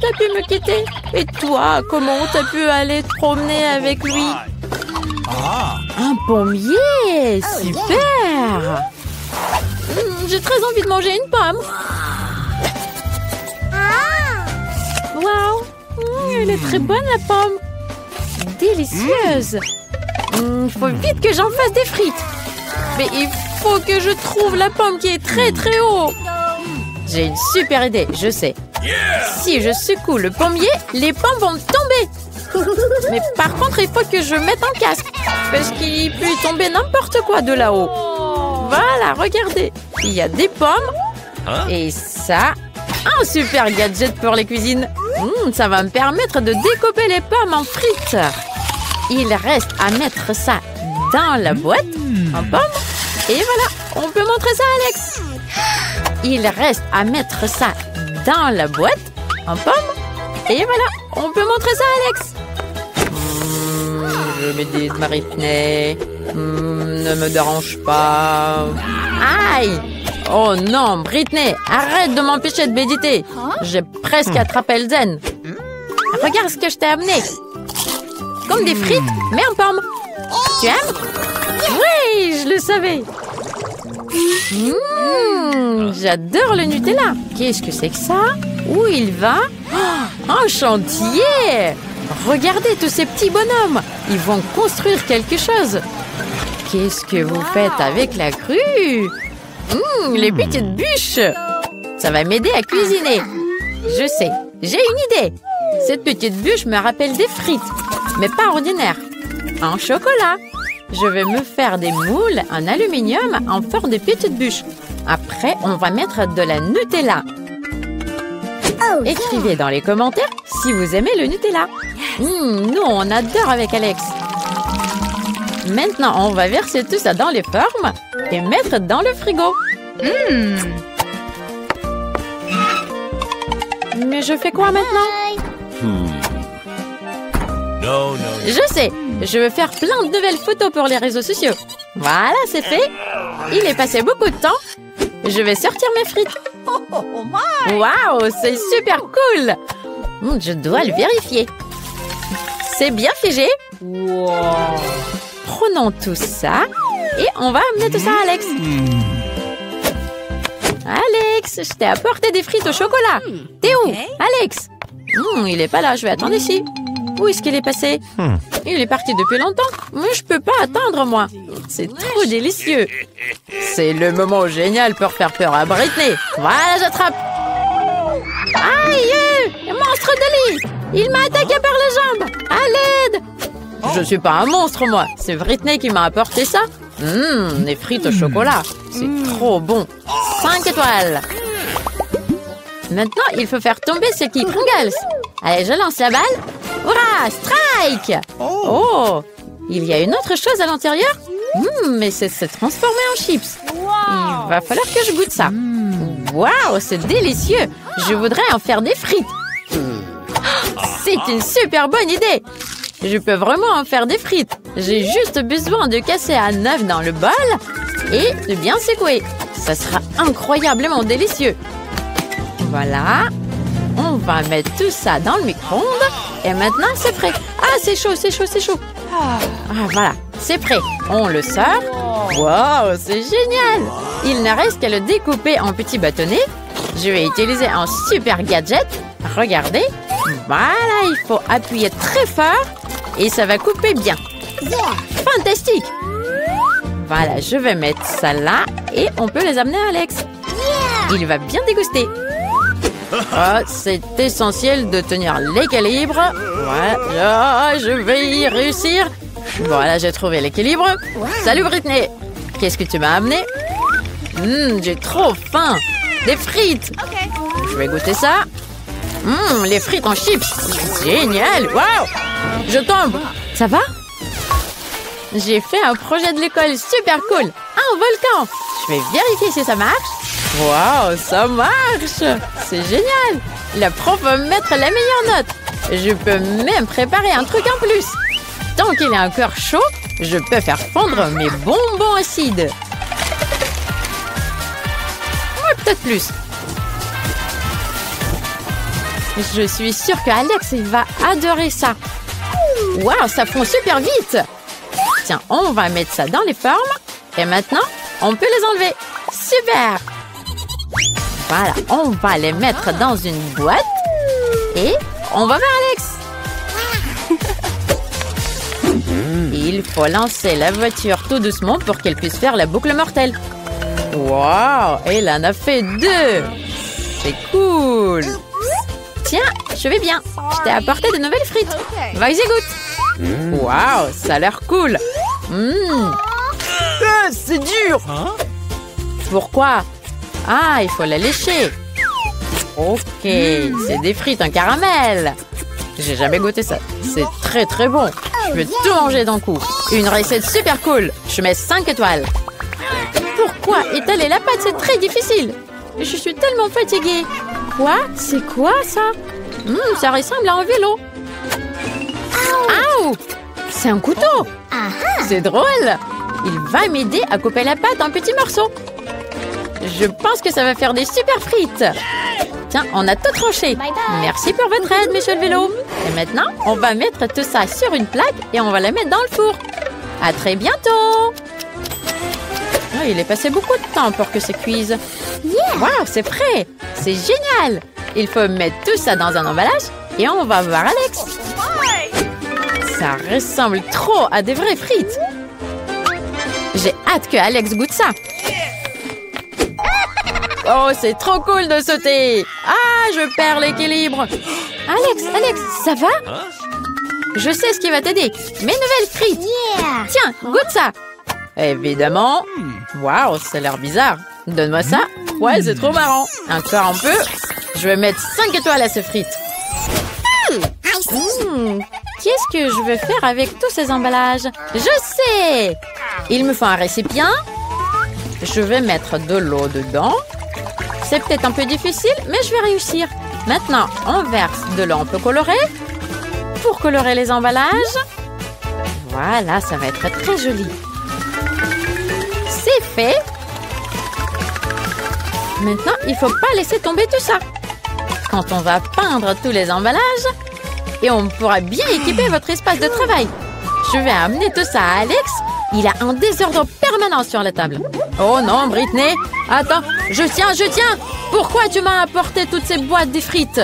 t'as pu me quitter? Et toi, comment t'as pu aller te promener avec lui? Un pommier! Super! J'ai très envie de manger une pomme. Waouh! Elle est très bonne, la pomme. Délicieuse. Il faut vite que j'en fasse des frites. Mais il faut que je trouve la pomme qui est très très haut. J'ai une super idée, je sais. Si je secoue le pommier, les pommes vont tomber. Mais par contre, il faut que je mette un casque. Parce qu'il peut tomber n'importe quoi de là-haut. Voilà, regardez. Il y a des pommes. Et ça, un super gadget pour les cuisines. Ça va me permettre de découper les pommes en frites. Il reste à mettre ça dans la boîte en pommes. Et voilà, on peut montrer ça à Alex. Il reste à mettre ça dans la boîte en pommes. Et voilà, on peut montrer ça à Alex. Je me dis, Britney, ne me dérange pas. Aïe! Oh non, Britney, arrête de m'empêcher de méditer. J'ai presque attrapé le zen. Regarde ce que je t'ai amené. Comme des frites, mais en pommes. Tu aimes? Oui, je le savais. J'adore le Nutella. Qu'est-ce que c'est que ça? Où il va? Un chantier! Regardez tous ces petits bonhommes. Ils vont construire quelque chose. Qu'est-ce que vous faites avec la grue? Les petites bûches. Ça va m'aider à cuisiner. Je sais, j'ai une idée. Cette petite bûche me rappelle des frites, mais pas ordinaires. En chocolat. Je vais me faire des moules en aluminium en forme de petites bûches. Après, on va mettre de la Nutella. Écrivez dans les commentaires si vous aimez le Nutella. Nous, on adore avec Alex. Maintenant, on va verser tout ça dans les formes et mettre dans le frigo. Mais je fais quoi maintenant? Je sais, je veux faire plein de nouvelles photos pour les réseaux sociaux. Voilà, c'est fait. Il est passé beaucoup de temps. Je vais sortir mes frites. Waouh, c'est super cool. Je dois le vérifier. C'est bien figé. Prenons tout ça et on va amener tout ça à Alex. Alex, je t'ai apporté des frites au chocolat. T'es où, Alex? Il est pas là, je vais attendre ici. Où est-ce qu'il est passé? Il est parti depuis longtemps. Mais je peux pas attendre, moi. C'est trop délicieux. C'est le moment génial pour faire peur à Britney. Voilà, j'attrape. Aïe! Monstre de lit! Il m'a attaqué par les jambes. À l'aide! Je suis pas un monstre, moi. C'est Britney qui m'a apporté ça. Les frites au chocolat. C'est trop bon. 5 étoiles. Maintenant, il faut faire tomber ce qui Pringles. Allez, je lance la balle. Hurrah! Strike! Oh! Il y a une autre chose à l'intérieur? Mais c'est se transformer en chips. Il va falloir que je goûte ça. Waouh! C'est délicieux! Je voudrais en faire des frites. C'est une super bonne idée! Je peux vraiment en faire des frites. J'ai juste besoin de casser un œuf dans le bol et de bien secouer. Ça sera incroyablement délicieux. Voilà. On va mettre tout ça dans le micro-ondes. Et maintenant, c'est prêt. Ah, c'est chaud, c'est chaud, c'est chaud. Voilà, c'est prêt. On le sort. Wow, c'est génial. Il ne reste qu'à le découper en petits bâtonnets. Je vais utiliser un super gadget. Regardez. Voilà, il faut appuyer très fort. Et ça va couper bien. Fantastique. Voilà, je vais mettre ça là. Et on peut les amener à Alex. Il va bien déguster. C'est essentiel de tenir l'équilibre. Voilà, je vais y réussir. Voilà, j'ai trouvé l'équilibre. Salut Britney. Qu'est-ce que tu m'as amené? J'ai trop faim. Des frites. Je vais goûter ça. Les frites en chips. Génial. Waouh. Je tombe. Ça va? J'ai fait un projet de l'école super cool. Un volcan. Je vais vérifier si ça marche. Waouh, ça marche! C'est génial! Le prof va me mettre la meilleure note. Je peux même préparer un truc en plus. Tant qu'il est encore chaud, je peux faire fondre mes bonbons acides. Ouais, peut-être plus. Je suis sûre que Alex, il va adorer ça. Waouh, ça fond super vite. Tiens, on va mettre ça dans les formes. Et maintenant, on peut les enlever. Super. Voilà, on va les mettre dans une boîte. Et on va vers Alex. Il faut lancer la voiture tout doucement pour qu'elle puisse faire la boucle mortelle. Waouh, elle en a fait 2. C'est cool. Tiens, je vais bien. Je t'ai apporté de nouvelles frites. Vas-y, goûte. Waouh, ça a l'air cool. C'est dur. Pourquoi? Ah, il faut la lécher. Ok, c'est des frites en caramel. J'ai jamais goûté ça. C'est très très bon. Je vais tout manger d'un coup. Une recette super cool. Je mets 5 étoiles. Pourquoi étaler la pâte? C'est très difficile. Je suis tellement fatiguée. Quoi? C'est quoi ça? Ça ressemble à un vélo. Aouh! C'est un couteau. C'est drôle. Il va m'aider à couper la pâte en petits morceaux. Je pense que ça va faire des super frites. Tiens, on a tout tranché. Merci pour votre aide, monsieur le vélo. Et maintenant, on va mettre tout ça sur une plaque et on va la mettre dans le four. À très bientôt. Oh, il est passé beaucoup de temps pour que ça cuise. Waouh, c'est prêt. C'est génial. Il faut mettre tout ça dans un emballage et on va voir Alex. Ça ressemble trop à des vraies frites. J'ai hâte que Alex goûte ça. Oh, c'est trop cool de sauter. Ah, je perds l'équilibre. Alex, ça va? Je sais ce qui va t'aider. Mes nouvelles frites. Tiens, goûte ça. Évidemment. Waouh, ça a l'air bizarre. Donne-moi ça. Ouais, c'est trop marrant. Encore un peu. Je vais mettre 5 étoiles à ces frites. Qu'est-ce que je vais faire avec tous ces emballages? Je sais. Il me faut un récipient. Je vais mettre de l'eau dedans. C'est peut-être un peu difficile, mais je vais réussir. Maintenant, on verse de l'eau un peu colorée pour colorer les emballages. Voilà, ça va être très joli. C'est fait. Maintenant, il ne faut pas laisser tomber tout ça. Quand on va peindre tous les emballages, et on pourra bien équiper votre espace de travail. Je vais amener tout ça à Alex. Il a un désordre permanent sur la table. Oh non, Britney. Attends, je tiens. Pourquoi tu m'as apporté toutes ces boîtes de frites?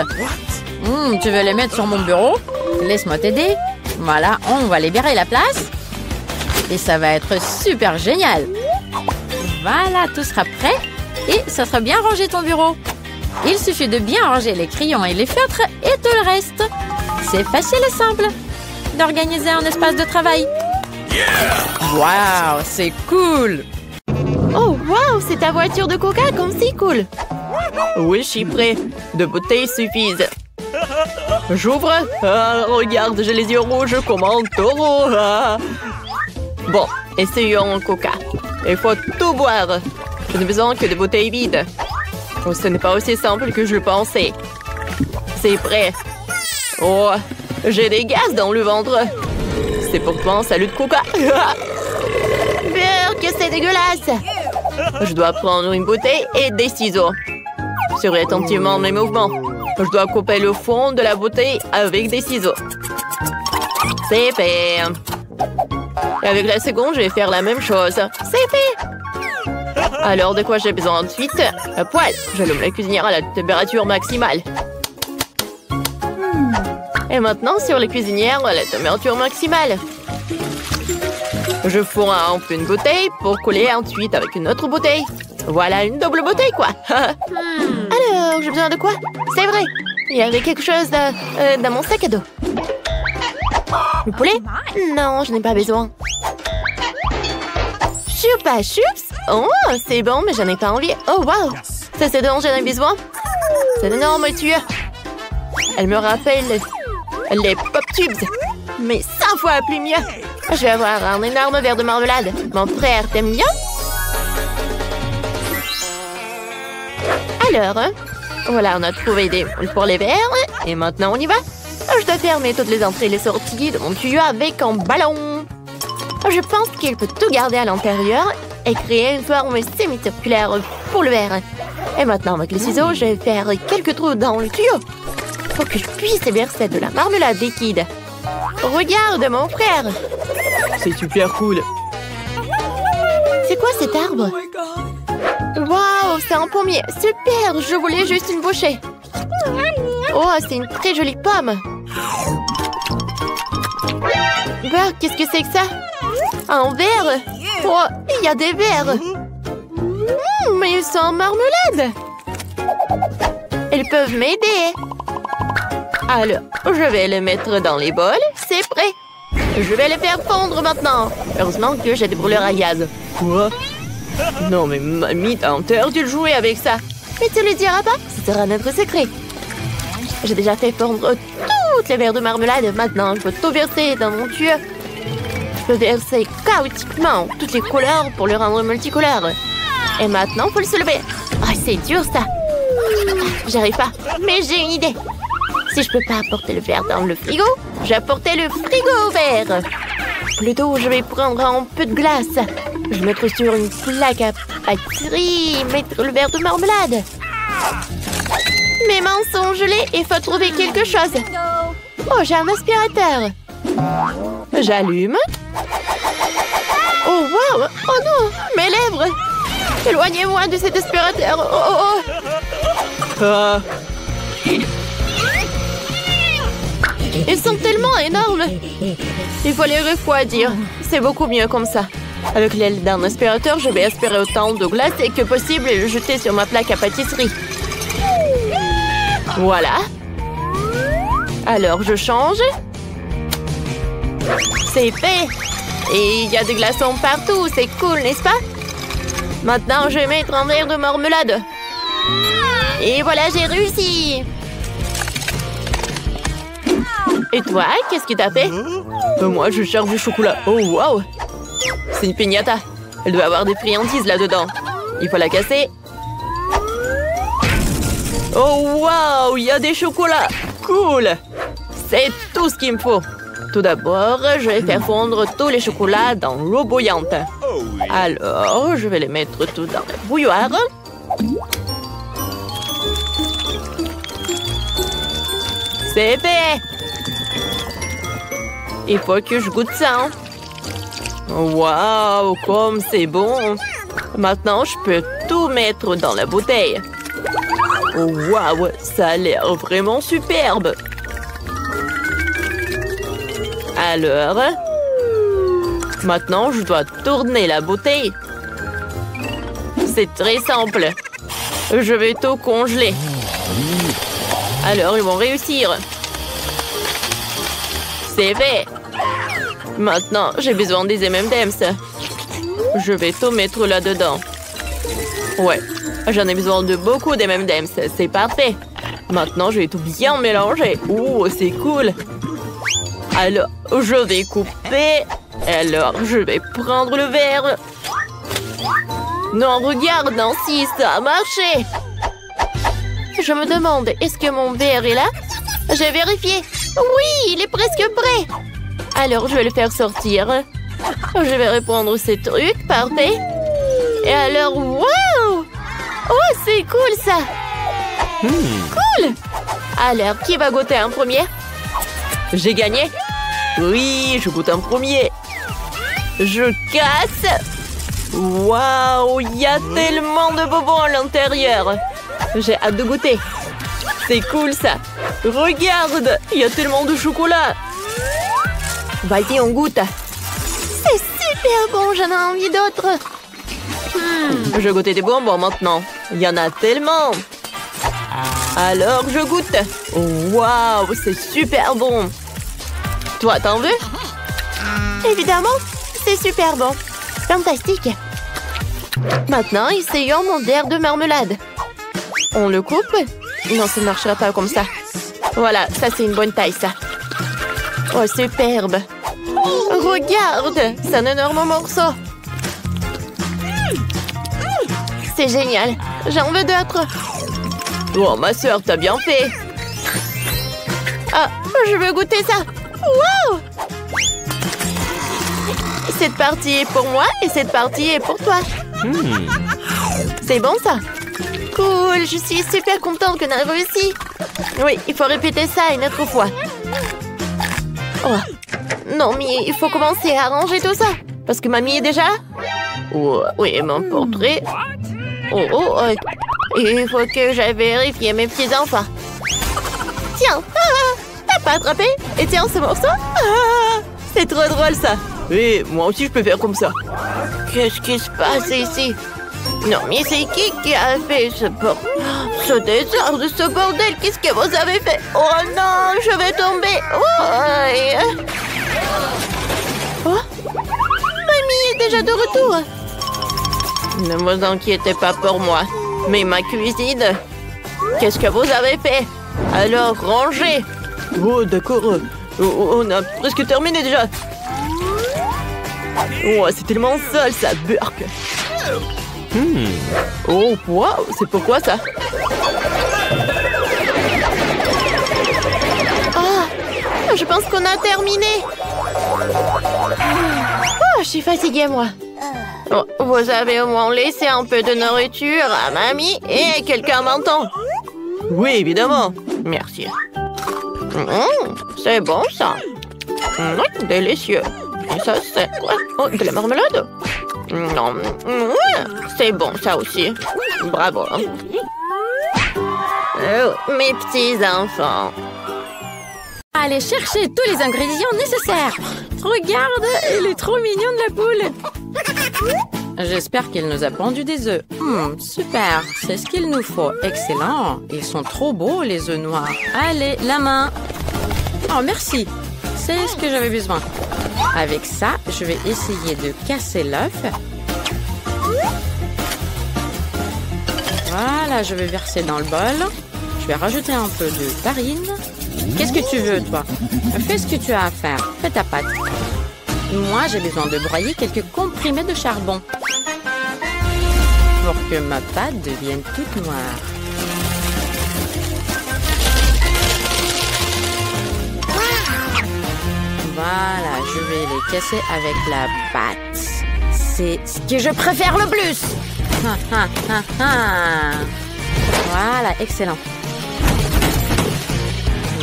Tu veux les mettre sur mon bureau? Laisse-moi t'aider. Voilà, on va libérer la place. Et ça va être super génial. Voilà, tout sera prêt. Et ça sera bien rangé ton bureau. Il suffit de bien ranger les crayons et les feutres et tout le reste. C'est facile et simple d'organiser un espace de travail. Waouh, c'est cool! Oh, waouh, c'est ta voiture de coca, comme c'est cool! Oui, je suis prêt. 2 bouteilles suffisent. J'ouvre. Ah, regarde, j'ai les yeux rouges comme un taureau. Ah. Bon, essayons un coca. Il faut tout boire. Je n'ai besoin que de bouteilles vides. Oh, ce n'est pas aussi simple que je le pensais. C'est prêt. Oh, j'ai des gaz dans le ventre. C'est pourtant un salut de coca. Peur que c'est dégueulasse! Je dois prendre une bouteille et des ciseaux. Surveille attentivement mes mouvements. Je dois couper le fond de la bouteille avec des ciseaux. C'est fait. Et avec la seconde, je vais faire la même chose. C'est fait. Alors, de quoi j'ai besoin ensuite? Un poêle. J'allume la cuisinière à la température maximale. Et maintenant, sur la cuisinière, à la température maximale. Je fourre un peu une bouteille pour coller ensuite avec une autre bouteille. Voilà, une double bouteille, quoi. Alors, j'ai besoin de quoi? C'est vrai, il y avait quelque chose dans mon sac à dos. Le poulet? Non, je n'ai pas besoin. Choupa choups? Oh, c'est bon, mais j'en ai pas envie. Oh, wow! Ça, c'est dont j'en ai besoin. C'est énorme, tu. Elle me rappelle les pop tubes, mais 100 fois plus mieux. Je vais avoir un énorme verre de marmelade. Mon frère, t'aimes bien? Alors, voilà, on a trouvé des moules pour les verres. Et maintenant, on y va. Je dois fermer toutes les entrées et les sorties de mon tuyau avec un ballon. Je pense qu'il peut tout garder à l'intérieur et créer une forme semi-circulaire pour le verre. Et maintenant, avec les ciseaux, je vais faire quelques trous dans le tuyau. Faut que je puisse verser de la marmelade liquide. Regarde, mon frère. C'est super cool. C'est quoi cet arbre? Waouh, c'est un pommier. Super, je voulais juste une bouchée. Oh, c'est une très jolie pomme. Bah, qu'est-ce que c'est que ça? Un verre? Oh, il y a des verres. Mais ils sont en marmelade. Ils peuvent m'aider. Alors, je vais les mettre dans les bols. C'est prêt. Je vais les faire fondre maintenant. Heureusement que j'ai des brûleurs à gaz. Quoi? Non, mais mamie t'a interdit de jouer avec ça. Mais tu le diras pas? Ce sera notre secret. J'ai déjà fait fondre toutes les verres de marmelade. Maintenant, je peux tout verser dans mon tuyau. Je peux verser chaotiquement toutes les couleurs pour le rendre multicolore. Et maintenant, il faut le soulever. Ah, c'est dur ça. J'arrive pas. Mais j'ai une idée. Si je peux pas apporter le verre dans le frigo, je vais apporter le frigo au verre. Plutôt, je vais prendre un peu de glace. Je vais mettre sur une plaque à pâtisserie, mettre le verre de marmelade. Mes mains sont gelées et il faut trouver quelque chose. Oh, j'ai un aspirateur. J'allume. Oh, wow! Oh non! Mes lèvres! Éloignez-moi de cet aspirateur! Oh, oh, Ah. Ils sont tellement énormes! Il faut les refroidir. C'est beaucoup mieux comme ça. Avec l'aide d'un aspirateur, je vais aspirer autant de glace que possible et le jeter sur ma plaque à pâtisserie. Voilà. Alors, je change. C'est fait. Et il y a des glaçons partout. C'est cool, n'est-ce pas? Maintenant, je vais mettre un verre de marmelade. Et voilà, j'ai réussi. Et toi, qu'est-ce que t'as fait? Moi, je cherche du chocolat. Oh, wow! C'est une piñata. Elle doit avoir des friandises là-dedans. Il faut la casser. Oh, wow! Il y a des chocolats. Cool! C'est tout ce qu'il me faut. Tout d'abord, je vais faire fondre tous les chocolats dans l'eau bouillante. Alors, je vais les mettre tout dans la bouilloire. C'est fait! Il faut que je goûte ça. Waouh, comme c'est bon! Maintenant, je peux tout mettre dans la bouteille. Oh, waouh, ça a l'air vraiment superbe! Alors, maintenant, je dois tourner la bouteille. C'est très simple. Je vais tout congeler. Alors, ils vont réussir. C'est fait. Maintenant, j'ai besoin des M&M's. Je vais tout mettre là-dedans. Ouais, j'en ai besoin de beaucoup d'M&M's. C'est parfait. Maintenant, je vais tout bien mélanger. Oh, c'est cool. Alors, je vais couper. Alors, je vais prendre le verre. Non, regarde, Nancy, ça a marché. Je me demande, est-ce que mon verre est là? J'ai vérifié. Oui, il est presque prêt. Alors, je vais le faire sortir. Je vais reprendre ces trucs, parfait. Et alors, wow! Oh, c'est cool, ça. Cool. Alors, qui va goûter en premier? J'ai gagné. Oui, je goûte en premier. Je casse. Waouh, il y a tellement de bonbons à l'intérieur. J'ai hâte de goûter. C'est cool, ça. Regarde, il y a tellement de chocolat. Vas-y, on goûte. C'est super bon, j'en ai envie d'autres. Je vais goûter des bonbons maintenant. Il y en a tellement. Alors, je goûte. Waouh, c'est super bon. Toi, t'en veux? Évidemment, c'est super bon. Fantastique. Maintenant, essayons mon verre de marmelade. On le coupe? Non, ça ne marchera pas comme ça. Voilà, ça c'est une bonne taille, ça. Oh, superbe. Regarde, c'est un énorme morceau. C'est génial. J'en veux d'autres. Oh, ma soeur, t'as bien fait. Ah, je veux goûter ça. Wow! Cette partie est pour moi et cette partie est pour toi. C'est bon, ça? cool! Je suis super contente qu'on ait réussi! Oui, il faut répéter ça une autre fois. Oh. Non, mais il faut commencer à ranger tout ça. Parce que mamie est déjà... Oh, oui, mon portrait. Oh. Il faut que j'aille vérifier mes petits enfants. Tiens! T'as pas attrapé? Et tiens, ce morceau? C'est trop drôle, ça! Oui, moi aussi je peux faire comme ça. Qu'est-ce qui se passe ici? Non, mais c'est qui a fait ce désordre, ce bordel? Qu'est-ce que vous avez fait? Oh non, je vais tomber! Oh, mamie est déjà de retour! Ne vous inquiétez pas pour moi, mais ma cuisine... Qu'est-ce que vous avez fait? Alors, rangez! Oh, d'accord. On a presque terminé déjà. Oh, c'est tellement sale, ça burk. Oh, waouh, c'est pourquoi ça? Oh, je pense qu'on a terminé. Oh, je suis fatiguée, moi. Oh, vous avez au moins laissé un peu de nourriture à mamie et quelqu'un m'entend. Oui, évidemment. Merci. C'est bon, ça. Délicieux. Et ça, c'est quoi? Oh, de la marmelade? Non, c'est bon, ça aussi. Bravo. Oh, mes petits enfants. Allez chercher tous les ingrédients nécessaires. Regarde, il est trop mignon de la poule. J'espère qu'il nous a pondu des œufs. Super, c'est ce qu'il nous faut. Excellent. Ils sont trop beaux, les œufs noirs. Allez, la main. Oh, merci. C'est ce que j'avais besoin. Avec ça, je vais essayer de casser l'œuf. Voilà, je vais verser dans le bol. Je vais rajouter un peu de farine. Qu'est-ce que tu veux, toi? Fais ce que tu as à faire. Fais ta pâte. Moi, j'ai besoin de broyer quelques comprimés de charbon pour que ma pâte devienne toute noire. Voilà, je vais les casser avec la pâte. C'est ce que je préfère le plus. Voilà, excellent.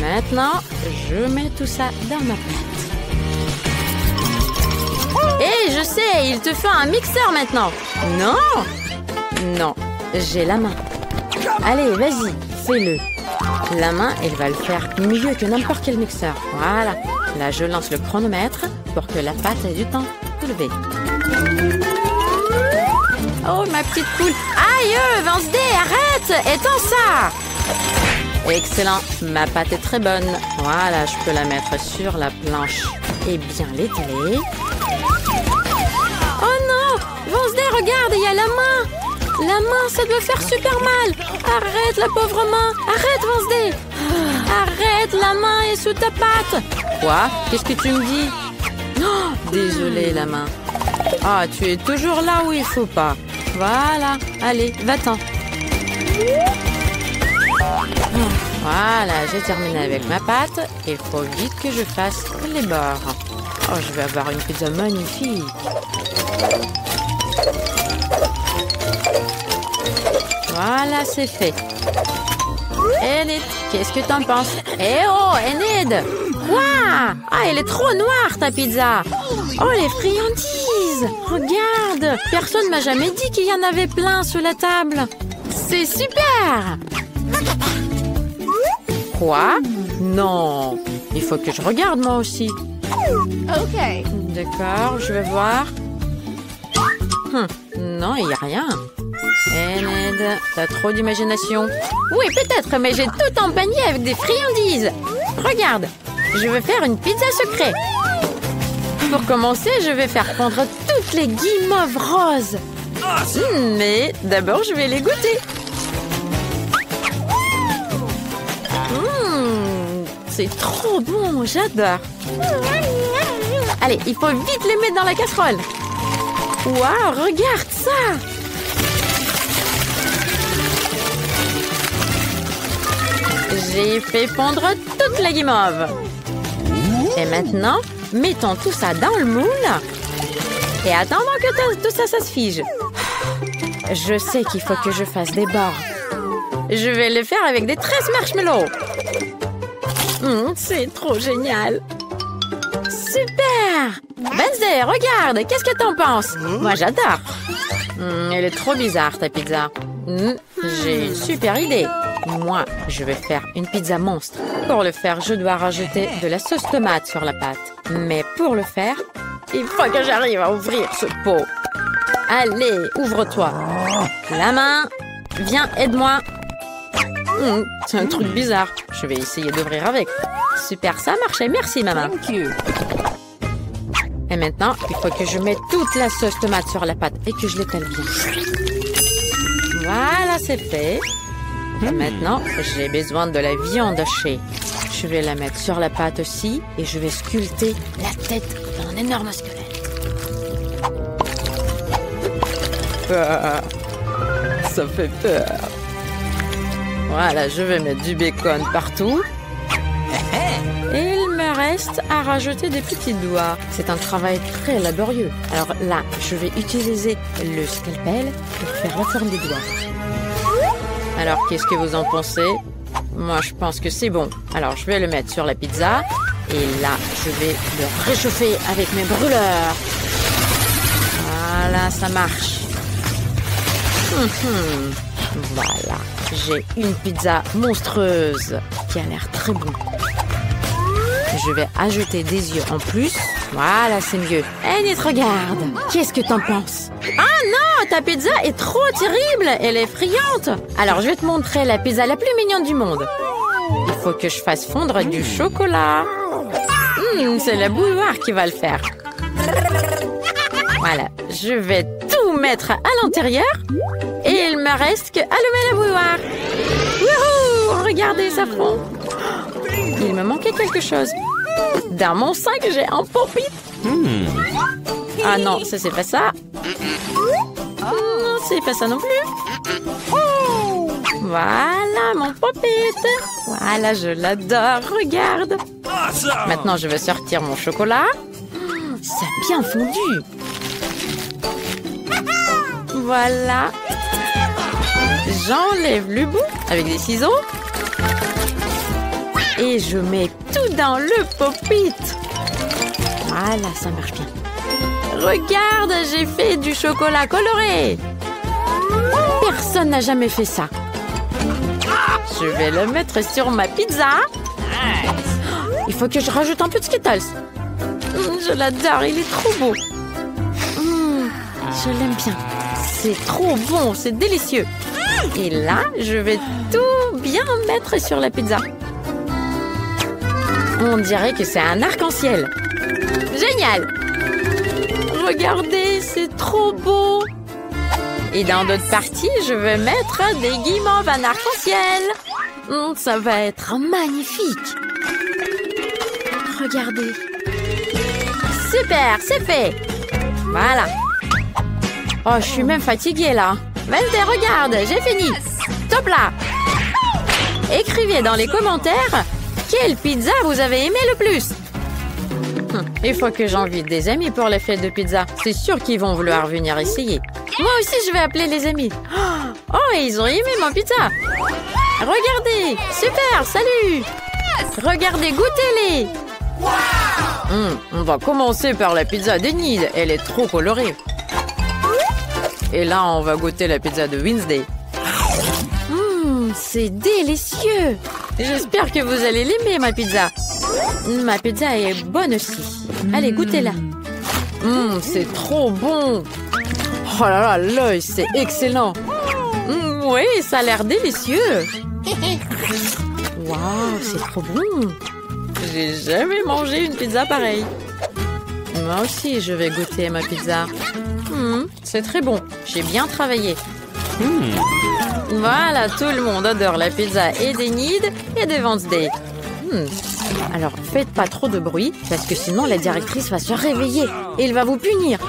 Maintenant, je mets tout ça dans ma pâte. Hé, je sais, il te fait un mixeur maintenant. Non, j'ai la main. Allez, vas-y, fais-le. La main, elle va le faire mieux que n'importe quel mixeur. Voilà. Là, je lance le chronomètre pour que la pâte ait du temps de lever. Oh, ma petite poule. Aïe, Wednesday, arrête! Étends ça! Excellent. Ma pâte est très bonne. Voilà, je peux la mettre sur la planche et bien l'étaler. Oh non! Wednesday, regarde, il y a la main! La main, ça doit faire super mal! Arrête la pauvre main! Arrête, Wednesday! Arrête, la main est sous ta patte! Quoi? Qu'est-ce que tu me dis? Oh, désolée, la main. Ah, tu es toujours là où il faut pas. Voilà. Allez, va-t'en. Voilà, j'ai terminé avec ma pâte. Il faut vite que je fasse les bords. Oh, je vais avoir une pizza magnifique. Voilà, c'est fait. Enid, qu'est-ce que t'en penses? Eh oh, Enid! Quoi? Ah, elle est trop noire, ta pizza! Oh, les friandises! Regarde! Personne m'a jamais dit qu'il y en avait plein sur la table. C'est super! Quoi? Non! Il faut que je regarde, moi aussi. Ok. D'accord, je vais voir. Non, il n'y a rien. Enid, t'as trop d'imagination. Oui, peut-être, mais j'ai tout empaigné avec des friandises. Regarde, je vais faire une pizza secret. Pour commencer, je vais faire fondre toutes les guimauves roses. Mais d'abord, je vais les goûter. C'est trop bon, j'adore. Allez, il faut vite les mettre dans la casserole. Waouh, regarde ça! J'ai fait fondre toute la guimauve. Et maintenant, mettons tout ça dans le moule. Et attendons que tout ça se fige. Je sais qu'il faut que je fasse des bords Je vais le faire avec des 13 marshmallows. C'est trop génial. Super! Wednesday, regarde, qu'est-ce que t'en penses? Moi, j'adore. Elle est trop bizarre, ta pizza. J'ai une super idée. Moi, je vais faire une pizza monstre. Pour le faire, je dois rajouter de la sauce tomate sur la pâte. Mais pour le faire, il faut que j'arrive à ouvrir ce pot. Allez, ouvre-toi. La main. Viens, aide-moi. C'est un truc bizarre. Je vais essayer d'ouvrir avec. Super, ça a marché. Merci, maman. Et maintenant, il faut que je mette toute la sauce tomate sur la pâte et que je l'étale bien. Voilà, c'est fait. Et maintenant, j'ai besoin de la viande hachée. Je vais la mettre sur la pâte aussi et je vais sculpter la tête d'un énorme squelette. Ça fait peur. Voilà, je vais mettre du bacon partout. Et il me reste à rajouter des petits doigts. C'est un travail très laborieux. Alors là, je vais utiliser le scalpel pour faire la forme des doigts. Alors, qu'est-ce que vous en pensez? Moi, je pense que c'est bon. Alors, je vais le mettre sur la pizza. Et là, je vais le réchauffer avec mes brûleurs. Voilà, ça marche. Voilà, j'ai une pizza monstrueuse qui a l'air très bon. Je vais ajouter des yeux en plus. Voilà, c'est mieux. Enid, regarde. Qu'est-ce que t'en penses? Ah non, ta pizza est trop terrible. Elle est friante. Alors, je vais te montrer la pizza la plus mignonne du monde. Il faut que je fasse fondre du chocolat. C'est la bouilloire qui va le faire. Voilà, je vais tout mettre à l'intérieur. Et il me reste qu'à allumer la bouilloire. Wouhou! Regardez, ça fond. Il me manquait quelque chose. Dans mon sac, j'ai un pop-it. Ah non, ça c'est pas ça. Non, c'est pas ça non plus. Voilà, mon pop-it. Voilà, je l'adore. Regarde. Maintenant, je vais sortir mon chocolat. Ça a bien fondu. Voilà. J'enlève le bout avec des ciseaux. Et je mets tout dans le pop-it. Voilà, ça marche bien. Regarde, j'ai fait du chocolat coloré. Personne n'a jamais fait ça. Je vais le mettre sur ma pizza. Il faut que je rajoute un peu de Skittles. Je l'adore, il est trop beau. Je l'aime bien. C'est trop bon, c'est délicieux. Et là, je vais tout bien mettre sur la pizza. On dirait que c'est un arc-en-ciel. Génial! Regardez, c'est trop beau. Et dans d'autres parties, je vais mettre des guimauves en arc-en-ciel. Ça va être magnifique. Regardez. Super, c'est fait. Voilà. Oh, je suis même fatiguée là. Wednesday, regarde, j'ai fini. Stop là. Écrivez dans les commentaires quelle pizza vous avez aimé le plus. Il faut que j'invite des amis pour les fêtes de pizza. C'est sûr qu'ils vont vouloir venir essayer. Moi aussi, je vais appeler les amis. Oh, ils ont aimé ma pizza. Regardez, super, salut. Regardez, goûtez-les. On va commencer par la pizza d'Enid. Elle est trop colorée. Et là, on va goûter la pizza de Wednesday. C'est délicieux. J'espère que vous allez l'aimer, ma pizza. Ma pizza est bonne aussi. Allez, goûtez-la. C'est trop bon. Oh là là, l'œil, c'est excellent. Oui, ça a l'air délicieux. Waouh, c'est trop bon. J'ai jamais mangé une pizza pareille. Moi aussi, je vais goûter ma pizza. C'est très bon. J'ai bien travaillé. Voilà, tout le monde adore la pizza et d'Enid et de Wednesday. Alors, faites pas trop de bruit, parce que sinon la directrice va se réveiller et elle va vous punir.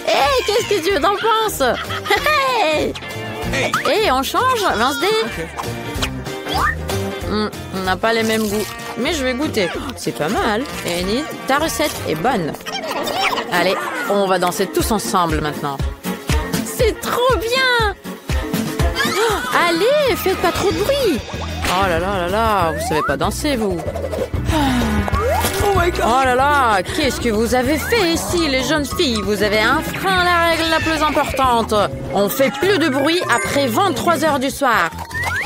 Hé, qu'est-ce que tu en penses? Hé, on change, Wednesday? On n'a pas les mêmes goûts, mais je vais goûter. C'est pas mal. Enid, ta recette est bonne. Allez, on va danser tous ensemble maintenant. C'est trop bien! Allez, faites pas trop de bruit. Oh là là là là, vous savez pas danser, vous. Oh là là, qu'est-ce que vous avez fait ici, les jeunes filles? Vous avez enfreint la règle la plus importante. On fait plus de bruit après 23 heures du soir.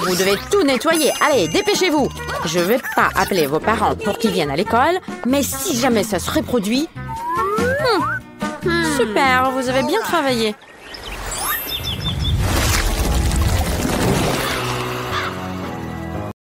Vous devez tout nettoyer. Allez, dépêchez-vous. Je vais pas appeler vos parents pour qu'ils viennent à l'école, mais si jamais ça se reproduit... Super, vous avez bien travaillé.